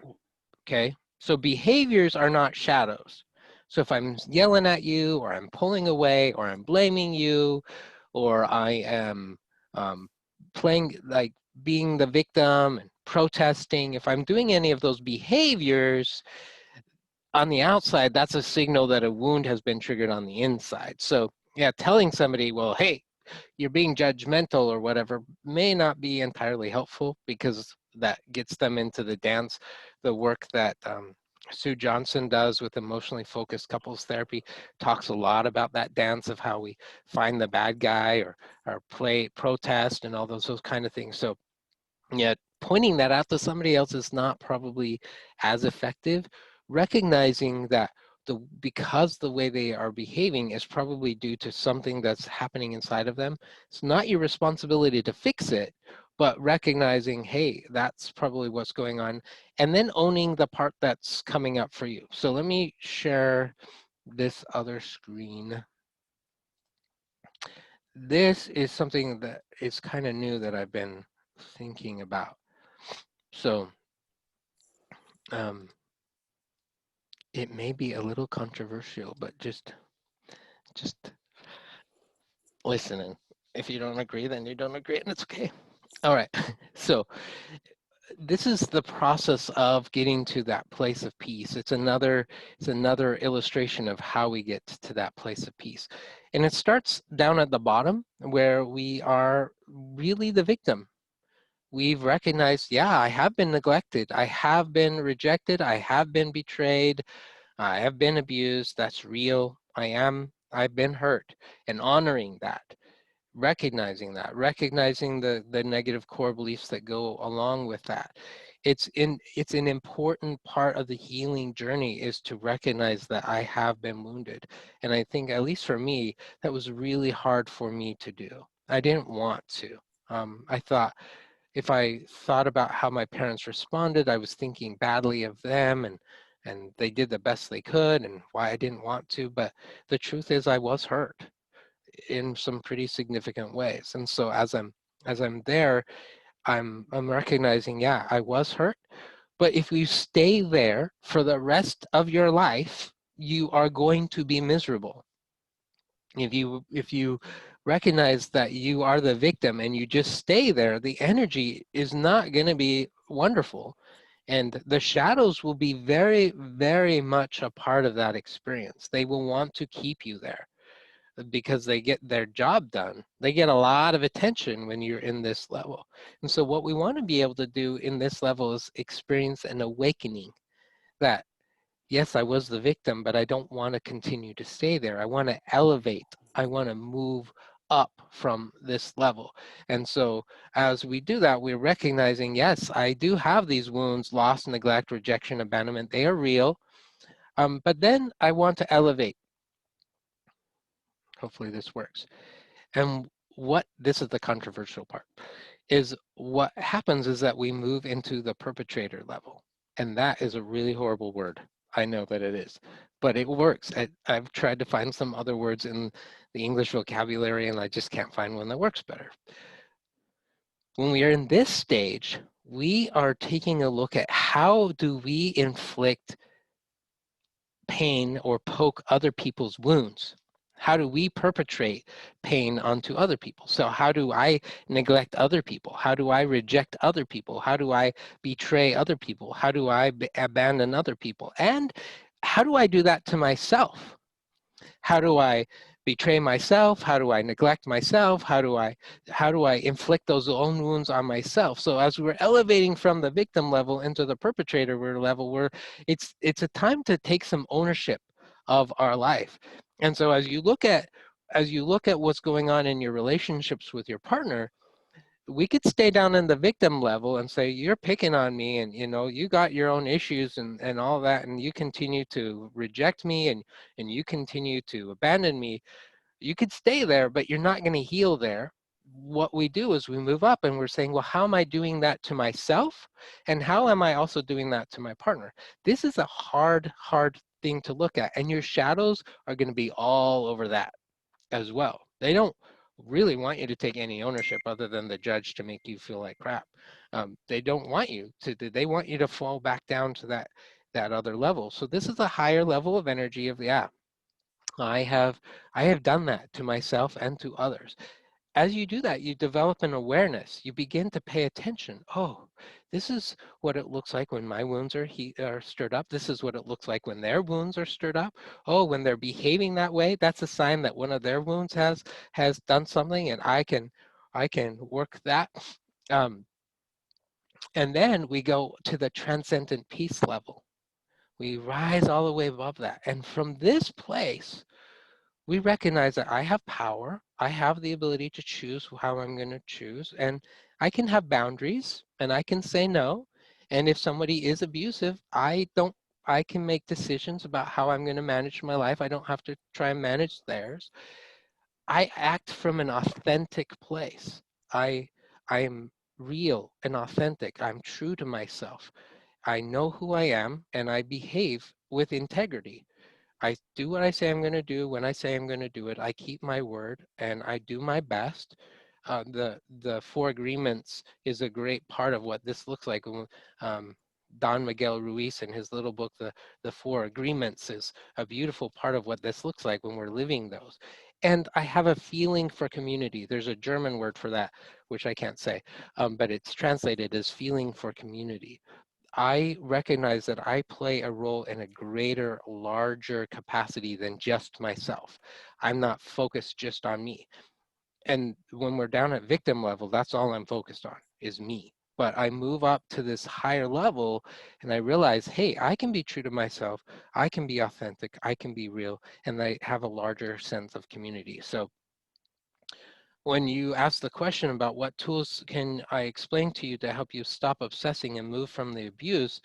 Okay, so behaviors are not shadows. So if I'm yelling at you, or I'm pulling away, or I'm blaming you, or I am playing, like being the victim and protesting, if I'm doing any of those behaviors on the outside, that's a signal that a wound has been triggered on the inside. So yeah, telling somebody, well, hey, you're being judgmental or whatever, may not be entirely helpful, because that gets them into the dance. The work that Sue Johnson does with emotionally focused couples therapy talks a lot about that dance of how we find the bad guy, or play protest and all those kind of things. So yeah, pointing that out to somebody else is not probably as effective. Recognizing that because the way they are behaving is probably due to something that's happening inside of them, it's not your responsibility to fix it, but recognizing, hey, that's probably what's going on, and then owning the part that's coming up for you. So let me share this other screen. This is something that is kind of new that I've been thinking about. So it may be a little controversial, but just listen. And if you don't agree, then you don't agree, and it's okay. All right. So this is the process of getting to that place of peace. It's another illustration of how we get to that place of peace. And it starts down at the bottom where we are really the victim. We've recognized, yeah, I have been neglected. I have been rejected. I have been betrayed. I have been abused. That's real. I've been hurt, and honoring that, recognizing that, recognizing the negative core beliefs that go along with that. It's an important part of the healing journey, is to recognize that I have been wounded. And I think, at least for me, that was really hard for me to do. I didn't want to. I thought, if I thought about how my parents responded, I was thinking badly of them, and they did the best they could, and why I didn't want to. But the truth is, I was hurt in some pretty significant ways. And so as I'm there, I'm recognizing, yeah, I was hurt. But if you stay there for the rest of your life, you are going to be miserable. If you recognize that you are the victim and you just stay there, the energy is not going to be wonderful. And the shadows will be very, very much a part of that experience. They will want to keep you there because they get their job done. They get a lot of attention when you're in this level. And so what we want to be able to do in this level is experience an awakening that, yes, I was the victim, but I don't want to continue to stay there. I want to elevate. I want to move up from this level. And so as we do that, we're recognizing, yes, I do have these wounds: loss, neglect, rejection, abandonment. They are real. But then I want to elevate. Hopefully this works. And this is the controversial part, is what happens is that we move into the perpetrator level. And that is a really horrible word. I know that it is, but it works. I've tried to find some other words in the English vocabulary, and I just can't find one that works better. When we are in this stage, we are taking a look at how do we inflict pain or poke other people's wounds. How do we perpetrate pain onto other people? So how do I neglect other people? How do I reject other people? How do I betray other people? How do I abandon other people? And how do I do that to myself? How do I betray myself? How do I neglect myself? How do I inflict those own wounds on myself? So as we're elevating from the victim level into the perpetrator level, it's a time to take some ownership of our life. And so as you look at what's going on in your relationships with your partner, we could stay down in the victim level and say, you're picking on me, and you got your own issues and all that, and you continue to reject me, and you continue to abandon me. You could stay there, but you're not going to heal there. What we do is we move up and we're saying, well, how am I doing that to myself? And how am I also doing that to my partner? This is a hard thing to look at, and your shadows are going to be all over that as well. They don't really want you to take any ownership other than the judge to make you feel like crap. They don't want you to. They want you to fall back down to that other level. So this is a higher level of energy of, yeah, I have done that to myself and to others. As you do that, you develop an awareness. You begin to pay attention. Oh, this is what it looks like when my wounds are stirred up. This is what it looks like when their wounds are stirred up. Oh, when they're behaving that way, that's a sign that one of their wounds has done something, and I can work that. And then we go to the transcendent peace level. We rise all the way above that, and from this place, we recognize that I have power. I have the ability to choose how I'm going to choose, and I can have boundaries, and I can say no. And if somebody is abusive, I can make decisions about how I'm going to manage my life. I don't have to try and manage theirs. I act from an authentic place. I am real and authentic. I'm true to myself. I know who I am and I behave with integrity. I do what I say I'm going to do when I say I'm going to do it. I keep my word and I do my best. The four agreements is a great part of what this looks like. Don Miguel Ruiz in his little book, the Four Agreements, is a beautiful part of what this looks like when we're living those. And I have a feeling for community. There's a German word for that, which I can't say, but it's translated as feeling for community. I recognize that I play a role in a greater, larger capacity than just myself. I'm not focused just on me. And when we're down at victim level, that's all I'm focused on is me. But I move up to this higher level and I realize, hey, I can be true to myself. I can be authentic. I can be real. And I have a larger sense of community. So when you ask the question about what tools can I explain to you to help you stop obsessing and move from the abuse,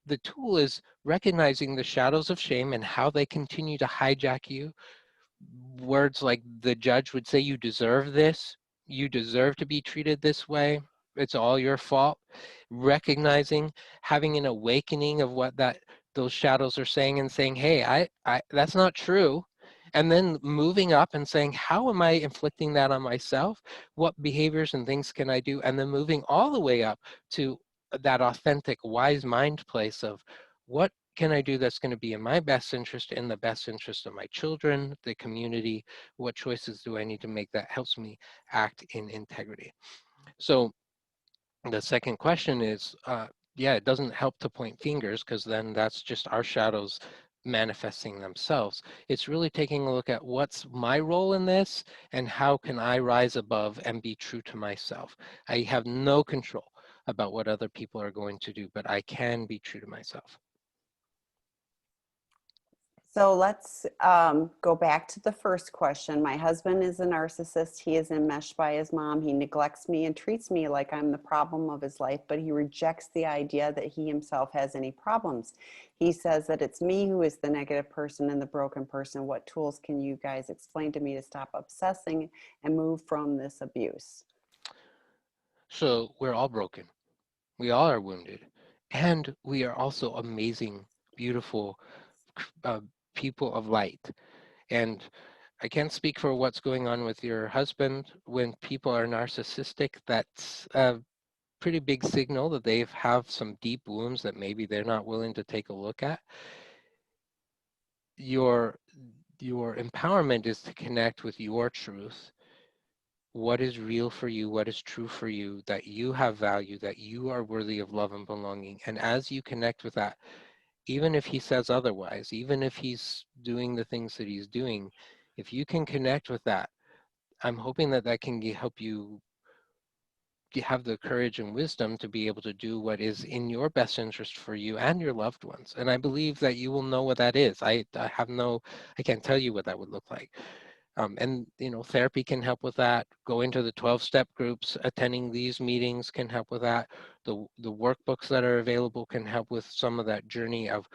the tool is recognizing the shadows of shame and how they continue to hijack you. Words like the judge would say, you deserve this, you deserve to be treated this way, it's all your fault. Recognizing, having an awakening of what those shadows are saying and saying, hey, I that's not true. And then moving up and saying, how am I inflicting that on myself? What behaviors and things can I do? And then moving all the way up to that authentic, wise mind place of what can I do that's going to be in my best interest, in the best interest of my children, the community? What choices do I need to make that helps me act in integrity? So the second question is, yeah, it doesn't help to point fingers because then that's just our shadows manifesting themselves. It's really taking a look at what's my role in this and how can I rise above and be true to myself. I have no control about what other people are going to do, but I can be true to myself. So let's go back to the first question. My husband is a narcissist. He is enmeshed by his mom. He neglects me and treats me like I'm the problem of his life, but he rejects the idea that he himself has any problems. He says that it's me who is the negative person and the broken person. What tools can you guys explain to me to stop obsessing and move from this abuse? So we're all broken. We all are wounded. And we are also amazing, beautiful uh, people of light. And I can't speak for what's going on with your husband. When people are narcissistic, that's a pretty big signal that they have some deep wounds that maybe they're not willing to take a look at. Your empowerment is to connect with your truth. What is real for you, what is true for you, that you have value, that you are worthy of love and belonging. And as you connect with that, even if he says otherwise, even if he's doing the things that he's doing, if you can connect with that, I'm hoping that that can help you have the courage and wisdom to be able to do what is in your best interest for you and your loved ones. And I believe that you will know what that is. I can't tell you what that would look like. And therapy can help with that. Going to the 12-step groups, attending these meetings can help with that. The workbooks that are available can help with some of that journey of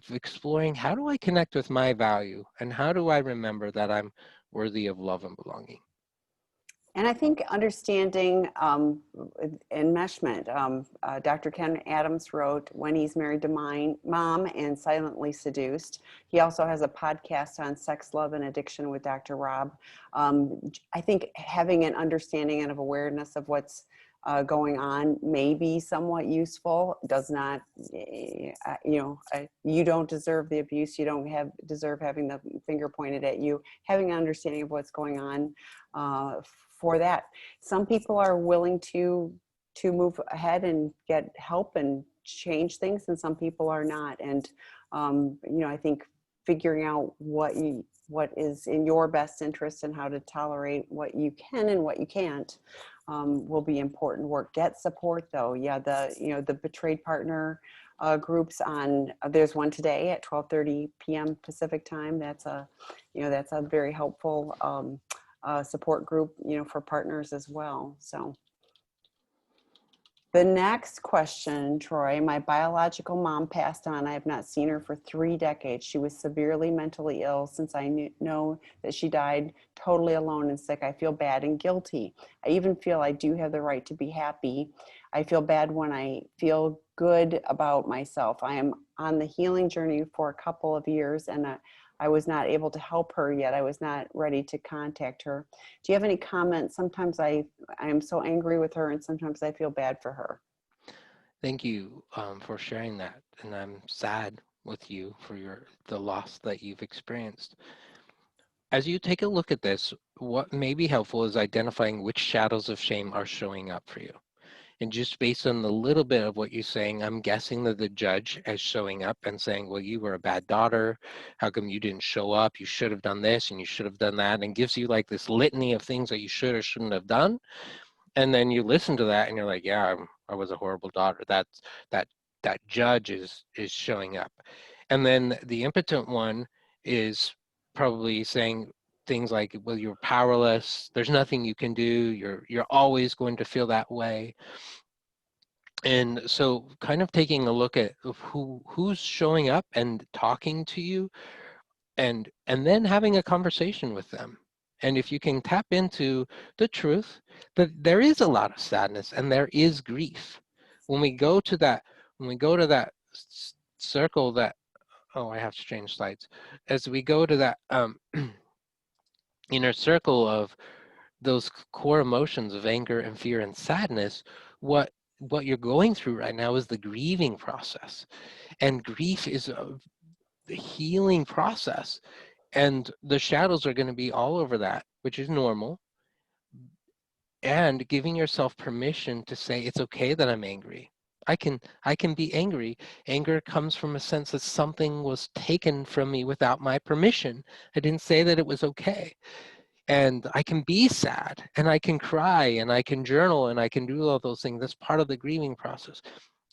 exploring, how do I connect with my value and how do I remember that I'm worthy of love and belonging? And I think understanding enmeshment. Dr. Ken Adams wrote When He's Married to Mom and Silently Seduced. He also has a podcast on sex, love, and addiction with Dr. Rob. I think having an understanding and of awareness of what's going on may be somewhat useful. Does not, you don't deserve the abuse. You don't deserve having the finger pointed at you. Having an understanding of what's going on for that. Some people are willing to move ahead and get help and change things, and some people are not. And I think figuring out what is in your best interest and how to tolerate what you can and what you can't will be important work. Get support though. Yeah, the betrayed partner groups on there's one today at 12:30 p.m. Pacific time. That's a very helpful support group, for partners as well. So The next question, Troy, my biological mom passed on. I have not seen her for 3 decades. She was severely mentally ill. Since I know that she died totally alone and sick, I feel bad and guilty. I even feel I do have the right to be happy. I feel bad when I feel good about myself. I am on the healing journey for a couple of years, and I was not able to help her yet. I was not ready to contact her. Do you have any comments? Sometimes I am so angry with her, and sometimes I feel bad for her. Thank you for sharing that, and I'm sad with you for the loss that you've experienced. As you take a look at this, what may be helpful is identifying which shadows of shame are showing up for you. And just based on the little bit of what you're saying, I'm guessing that the judge is showing up and saying, well, you were a bad daughter. How come you didn't show up? You should have done this and you should have done that, and gives you like this litany of things that you should or shouldn't have done. And then you listen to that and you're like, yeah, I was a horrible daughter. That that judge is showing up. And then the impotent one is probably saying things like, well, you're powerless, there's nothing you can do, you're always going to feel that way. And so kind of taking a look at who's showing up and talking to you, and then having a conversation with them. And if you can tap into the truth that there is a lot of sadness and there is grief, when we go to that circle that, oh, I have to change slides, as we go to that inner circle of those core emotions of anger and fear and sadness, what you're going through right now is the grieving process. And grief is a healing process, and the shadows are going to be all over that, which is normal. And giving yourself permission to say, it's okay that I'm angry. I can be angry. Anger comes from a sense that something was taken from me without my permission. I didn't say that it was okay. And I can be sad, and I can cry, and I can journal, and I can do all those things. That's part of the grieving process.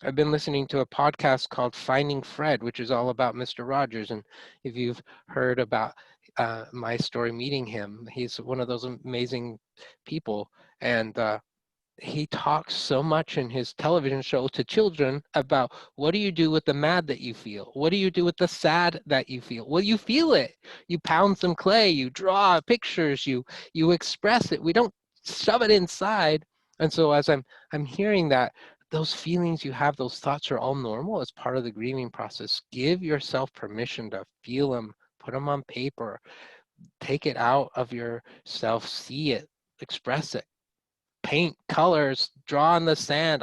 I've been listening to a podcast called Finding Fred, which is all about Mr. Rogers. And if you've heard about my story meeting him, he's one of those amazing people. And he talks so much in his television show to children about, what do you do with the mad that you feel? What do you do with the sad that you feel? Well, you feel it. You pound some clay, you draw pictures, you express it. We don't shove it inside. And so as I'm hearing that, those feelings you have, those thoughts are all normal as part of the grieving process. Give yourself permission to feel them, put them on paper, take it out of yourself, see it, express it, paint colors, draw in the sand,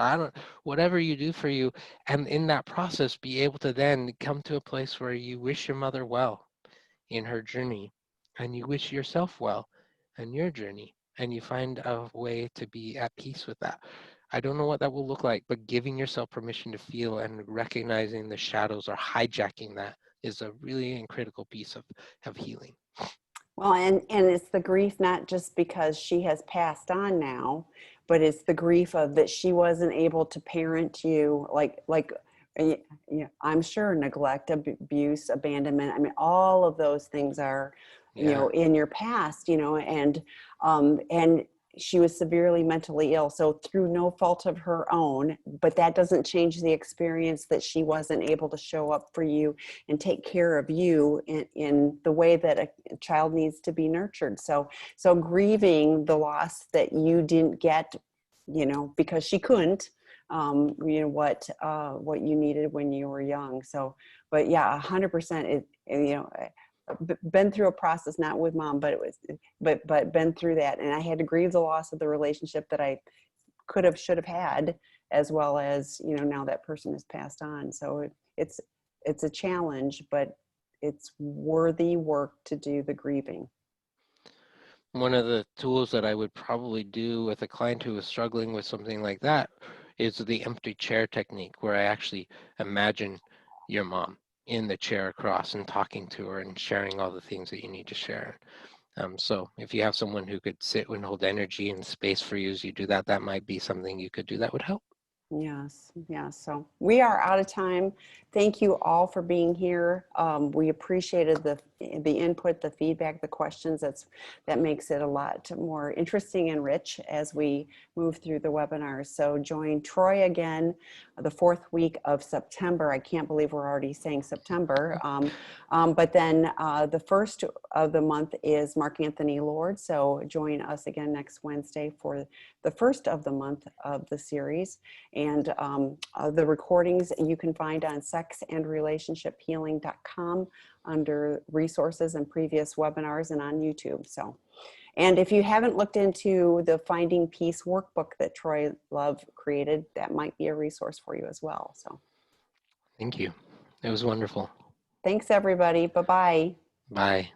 whatever you do for you. And in that process, be able to then come to a place where you wish your mother well in her journey, and you wish yourself well in your journey, and you find a way to be at peace with that. I don't know what that will look like, but giving yourself permission to feel and recognizing the shadows or hijacking that is a really critical piece of healing. Well, and it's the grief not just because she has passed on now, but it's the grief of that she wasn't able to parent you I'm sure neglect, abuse, abandonment. I mean, all of those things are, Yeah. in your past, and she was severely mentally ill. So through no fault of her own, but that doesn't change the experience that she wasn't able to show up for you and take care of you in the way that a child needs to be nurtured. So grieving the loss that you didn't get, because she couldn't, what you needed when you were young. So, but yeah, 100%. Been through a process, not with mom, but been through that, and I had to grieve the loss of the relationship that I should have had, as well as now that person has passed on. So it's a challenge, but it's worthy work to do the grieving. One of the tools that I would probably do with a client who is struggling with something like that is the empty chair technique, where I actually imagine your mom in the chair across and talking to her and sharing all the things that you need to share. So if you have someone who could sit and hold energy and space for you as you do that, that might be something you could do that would help. Yes, yes. So we are out of time. Thank you all for being here. We appreciated the input, the feedback, the questions. That makes it a lot more interesting and rich as we move through the webinars. So join Troy again the fourth week of September. I can't believe we're already saying September. But then the first of the month is Mark Anthony Lord. So join us again next Wednesday for the first of the month of the series. And the recordings you can find on sexandrelationshiphealing.com under resources and previous webinars and on YouTube. So, and if you haven't looked into the Finding Peace workbook that Troy Love created, that might be a resource for you as well. So, Thank you. It was wonderful. thanks everybody. Bye-bye. Bye.